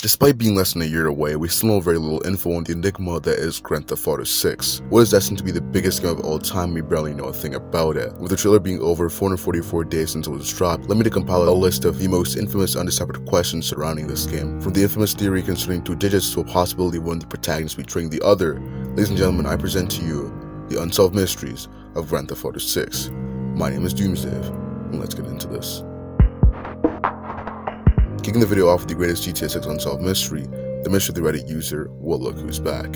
Despite being less than a year away, we still know very little info on the enigma that is Grand Theft Auto 6. What is destined to be the biggest game of all time, we barely know a thing about it. With the trailer being over 444 days since it was dropped, let me compile a list of the most infamous undeciphered questions surrounding this game. From the infamous theory concerning two digits to a possibility of one of the protagonists betraying the other, ladies and gentlemen, I present to you the Unsolved Mysteries of Grand Theft Auto 6. My name is DoomsDave, and let's get into this. Kicking the video off with the greatest GTA 6 unsolved mystery, the mystery of the Reddit user, Well Look Who's Back.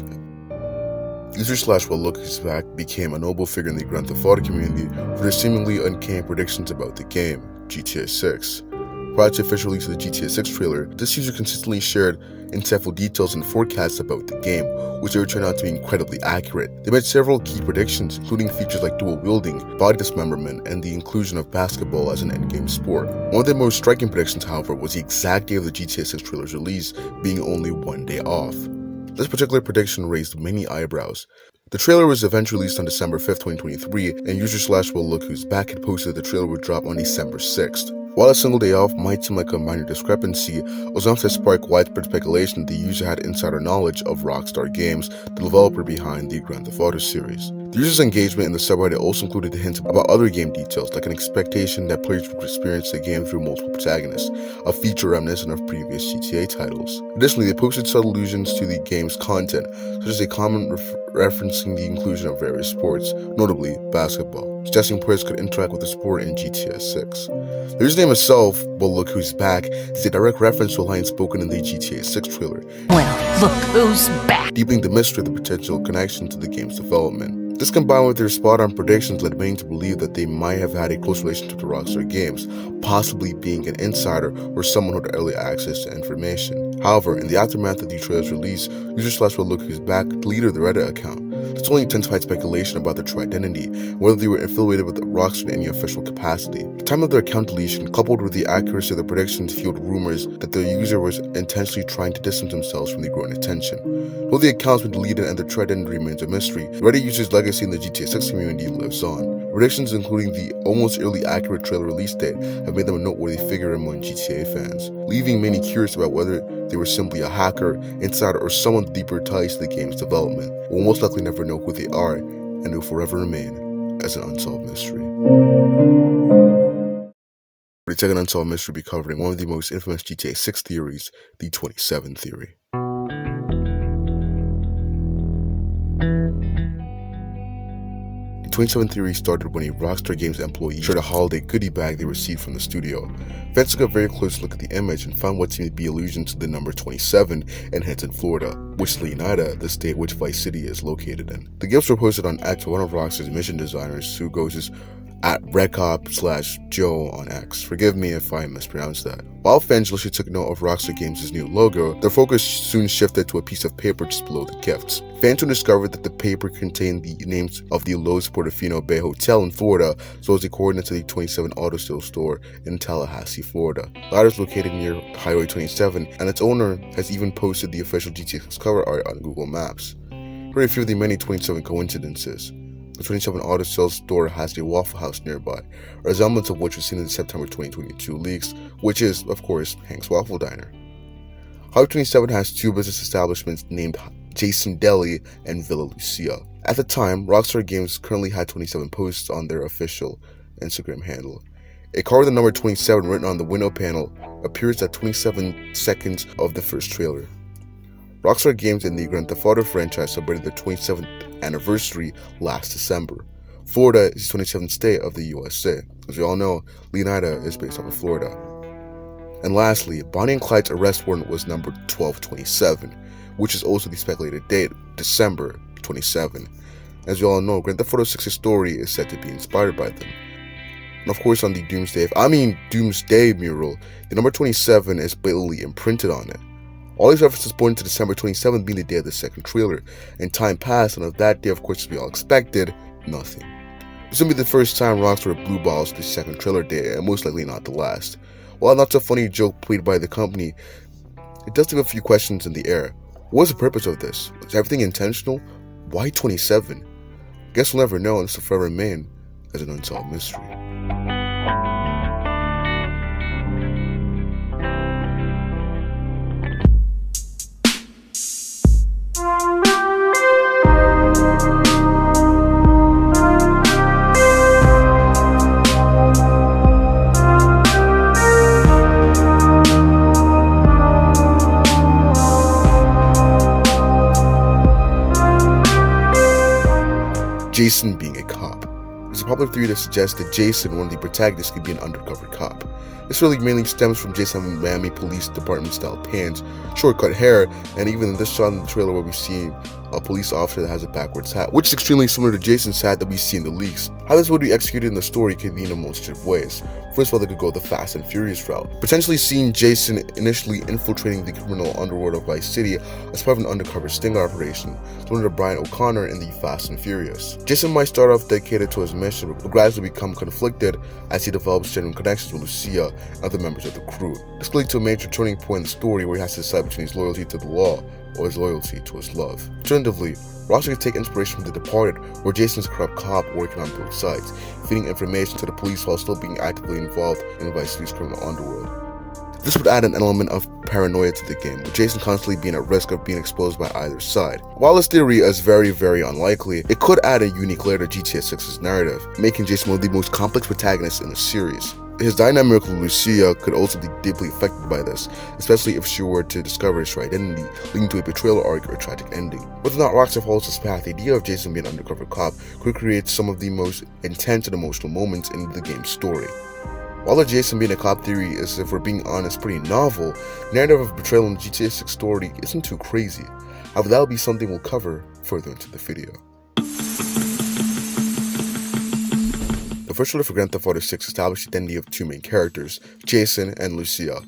User Well Look Who's Back became a notable figure in the Grand Theft Auto community for their seemingly uncanny predictions about the game, GTA 6. Prior to the official release of the GTA 6 trailer, this user consistently shared insightful details and forecasts about the game, which would turn out to be incredibly accurate. They made several key predictions, including features like dual wielding, body dismemberment, and the inclusion of basketball as an endgame sport. One of the most striking predictions, however, was the exact day of the GTA 6 trailer's release being only one day off. This particular prediction raised many eyebrows. The trailer was eventually released on December 5th, 2023, and user Well Look Who's Back had posted that the trailer would drop on December 6th. While a single day off might seem like a minor discrepancy, it was enough to spark widespread speculation that the user had insider knowledge of Rockstar Games, the developer behind the Grand Theft Auto series. The user's engagement in the subreddit also included hints about other game details, like an expectation that players would experience the game through multiple protagonists, a feature reminiscent of previous GTA titles. Additionally, they posted subtle allusions to the game's content, such as a comment referencing the inclusion of various sports, notably basketball, suggesting players could interact with the sport in GTA 6. The username itself, Well Look Who's Back, is a direct reference to a line spoken in the GTA 6 trailer. Well, look who's back! Deepening the mystery of the potential connection to the game's development. This combined with their spot-on predictions led many to believe that they might have had a close relationship to Rockstar Games, possibly being an insider or someone who had early access to information. However, in the aftermath of the trailer's release, user Well Look Who's Back deleted the Reddit account. This only intensified speculation about their true identity, whether they were affiliated with Rockstar in any official capacity. The time of their account deletion, coupled with the accuracy of the predictions, fueled rumors that the user was intentionally trying to distance themselves from the growing attention. Though the accounts were deleted and their true identity remains a mystery, Reddit users' legacy in the GTA 6 community lives on. Predictions including the almost eerily accurate trailer release date have made them a noteworthy figure among GTA fans, leaving many curious about whether they were simply a hacker, insider, or someone with deeper ties to the game's development. We'll most likely never know who they are, and will forever remain as an unsolved mystery. For the second unsolved mystery, we'll be covering one of the most infamous GTA 6 theories, the 27 theory. The 27 theory started when a Rockstar Games employee shared a holiday goodie bag they received from the studio. Fans took a very close look at the image and found what seemed to be allusions to the number 27 in Hinton, Florida, which is Leonida, the state which Vice City is located in. The gifts were posted on X by one of Rockstar's mission designers, who goes as at redcop/Joe on X. Forgive me if I mispronounced that. While fans initially took note of Rockstar Games' new logo, their focus soon shifted to a piece of paper just below the gifts. Fans soon discovered that the paper contained the names of the Los Portofino Bay Hotel in Florida, as well as the coordinates of the 27 Auto Sale store in Tallahassee, Florida. The latter is located near Highway 27, and its owner has even posted the official GTA 6 cover art on Google Maps. Here are a few of the many 27 coincidences. The 27 Auto Sales store has a Waffle House nearby, a resemblance of which was seen in the September 2022 leaks, which is, of course, Hank's Waffle Diner. Highway 27 has two business establishments named Jason Deli and Villa Lucia. At the time, Rockstar Games currently had 27 posts on their official Instagram handle. A car with the number 27 written on the window panel appears at 27 seconds of the first trailer. Rockstar Games and the Grand Theft Auto franchise celebrated their 27th anniversary last December. Florida is the 27th state of the USA. As we all know, Leonida is based off of Florida. And lastly, Bonnie and Clyde's arrest warrant was number 1227, which is also the speculated date, December 27. As we all know, Grand Theft Auto 6's story is said to be inspired by them. And of course on the DoomsDave mural, the number 27 is blatantly imprinted on it. All these references point to December 27th being the day of the second trailer, and time passed, and of that day, of course, as we all expected, nothing. This will be the first time Rockstar blue balls the second trailer day, and most likely not the last. While not so funny joke played by the company, it does leave a few questions in the air. What was the purpose of this? Was everything intentional? Why 27? Guess we'll never know, and this will forever remain as an unsolved mystery. Jason being a cop. There's a popular theory that suggests that Jason, one of the protagonists, could be an undercover cop. This really mainly stems from Jason having Miami Police Department style pants, short-cut hair, and even in this shot in the trailer where we see a police officer that has a backwards hat, which is extremely similar to Jason's hat that we see in the leaks. How this would be executed in the story could be in a multitude of ways. First of all, they could go the Fast and Furious route, potentially seeing Jason initially infiltrating the criminal underworld of Vice City as part of an undercover sting operation, similar to Brian O'Connor in the Fast and Furious. Jason might start off dedicated to his mission, but gradually become conflicted as he develops genuine connections with Lucia and other members of the crew. This could lead to a major turning point in the story where he has to decide between his loyalty to the law or his loyalty to his love. Alternatively, Rockstar could take inspiration from The Departed, where Jason's a corrupt cop working on both sides, feeding information to the police while still being actively involved in Vice City's criminal underworld. This would add an element of paranoia to the game, with Jason constantly being at risk of being exposed by either side. While this theory is very, very unlikely, it could add a unique layer to GTA 6's narrative, making Jason one of the most complex protagonists in the series. His dynamic with Lucia could also be deeply affected by this, especially if she were to discover his true identity, leading to a betrayal arc or a tragic ending. Whether or not Rockstar follows this path, the idea of Jason being an undercover cop could create some of the most intense and emotional moments in the game's story. While the Jason being a cop theory is, if we're being honest, pretty novel, the narrative of betrayal in the GTA 6 story isn't too crazy. However, that will be something we'll cover further into the video. The first trailer for Grand Theft Auto 6 established the identity of two main characters, Jason and Lucia.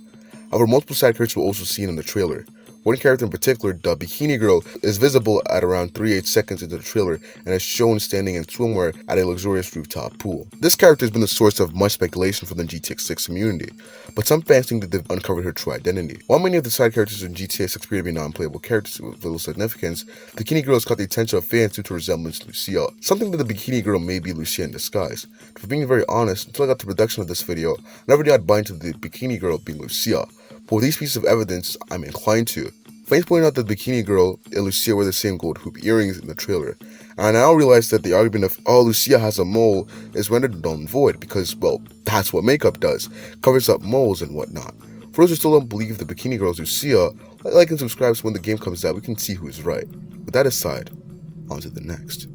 However, multiple side characters were also seen in the trailer. One character in particular, the Bikini Girl, is visible at around 38 seconds into the trailer and is shown standing in swimwear at a luxurious rooftop pool. This character has been the source of much speculation from the GTA 6 community, but some fans think that they've uncovered her true identity. While many of the side characters in GTA 6 appear to be non-playable characters with little significance, the Bikini Girl has caught the attention of fans due to her resemblance to Lucia, something that the Bikini Girl may be Lucia in disguise. For being very honest, until I got to production of this video, I never did not buy into the Bikini Girl being Lucia. But with these pieces of evidence, I'm inclined to. Fans pointed out that the Bikini Girl and Lucia wear the same gold hoop earrings in the trailer, and I now realize that the argument of, oh, Lucia has a mole is rendered null and void because, well, that's what makeup does, covers up moles and whatnot. For those who still don't believe the Bikini Girl is Lucia, like and subscribe so when the game comes out we can see who is right. With that aside, on to the next.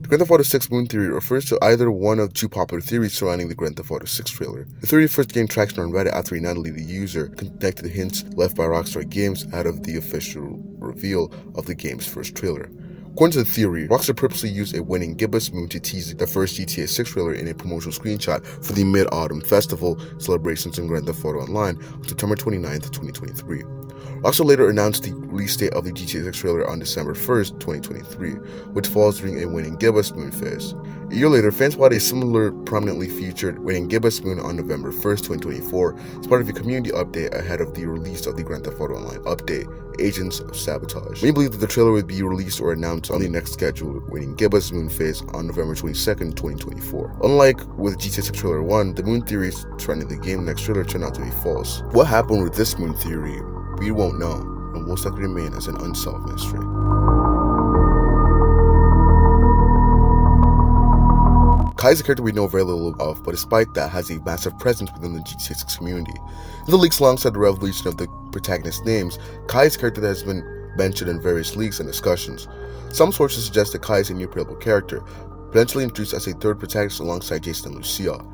The Grand Theft Auto 6 Moon Theory refers to either one of two popular theories surrounding the Grand Theft Auto 6 trailer. The theory first gained traction on Reddit after a non-deleted user connected hints left by Rockstar Games out of the official reveal of the game's first trailer. According to the theory, Rockstar purposely used a winning gibbous moon to tease the first GTA 6 trailer in a promotional screenshot for the Mid-Autumn Festival celebrations in Grand Theft Auto Online on September 29th, 2023. Rockstar later announced the release date of the GTA 6 trailer on December 1st, 2023, which falls during a winning gibbous moon phase. A year later, fans spotted a similar prominently featured winning gibbous moon on November 1st, 2024 as part of a community update ahead of the release of the Grand Theft Auto Online update, Agents of Sabotage. Many believe that the trailer would be released or announced on the next scheduled winning gibbous moon phase on November 22nd, 2024. Unlike with GTA 6 trailer 1, the moon theories surrounding the game next trailer turned out to be false. What happened with this moon theory? We won't know, and will most likely remain as an unsolved mystery. Kai is a character we know very little of, but despite that has a massive presence within the GTA 6 community. In the leaks alongside the revelation of the protagonist names, Kai is a character that has been mentioned in various leaks and discussions. Some sources suggest that Kai is a new playable character, potentially introduced as a third protagonist alongside Jason and Lucia.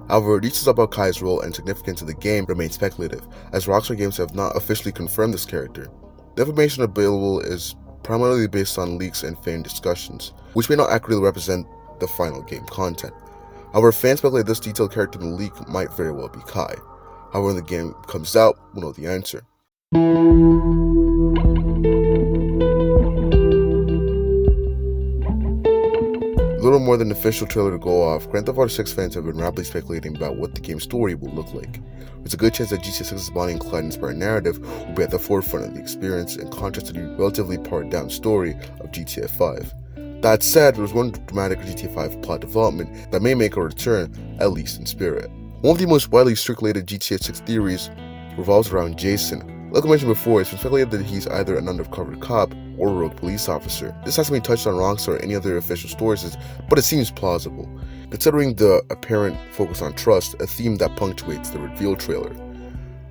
However, details about Kai's role and significance in the game remain speculative, as Rockstar Games have not officially confirmed this character. The information available is primarily based on leaks and fan discussions, which may not accurately represent the final game content. However, fans speculate this detailed character in the leak might very well be Kai. However, when the game comes out, we'll know the answer. A little more than an official trailer to go off, Grand Theft Auto 6 fans have been rapidly speculating about what the game's story will look like. There's a good chance that GTA 6's Bonnie and Clyde inspired narrative will be at the forefront of the experience in contrast to the relatively pared down story of GTA 5. That said, there was one dramatic GTA 5 plot development that may make a return, at least in spirit. One of the most widely circulated GTA 6 theories revolves around Jason. Like I mentioned before, it's been speculated that he's either an undercover cop or a rogue police officer. This hasn't been touched on Rockstar or any other official sources, but it seems plausible, considering the apparent focus on trust, a theme that punctuates the reveal trailer.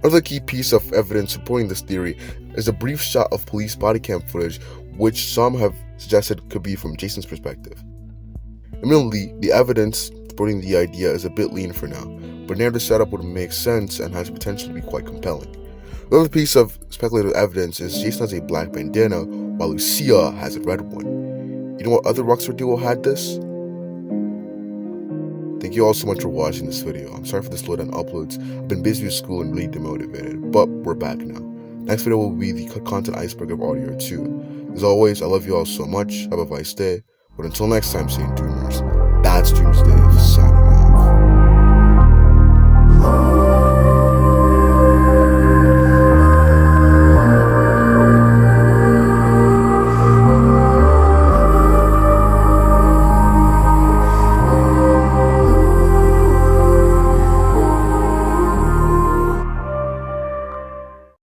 Another key piece of evidence supporting this theory is a brief shot of police body cam footage which some have suggested could be from Jason's perspective. Admittedly, the evidence supporting the idea is a bit lean for now, but narrative setup would make sense and has potential to be quite compelling. Another piece of speculative evidence is Jason has a black bandana while Lucia has a red one. You know what other Rockstar duo had this? Thank you all so much for watching this video. I'm sorry for the slowdown uploads. I've been busy with school and really demotivated, but we're back now. Next video will be the content iceberg of Audio 2. As always, I love you all so much. Have a nice day. But until next time, stay Doomers. That's DoomsDave.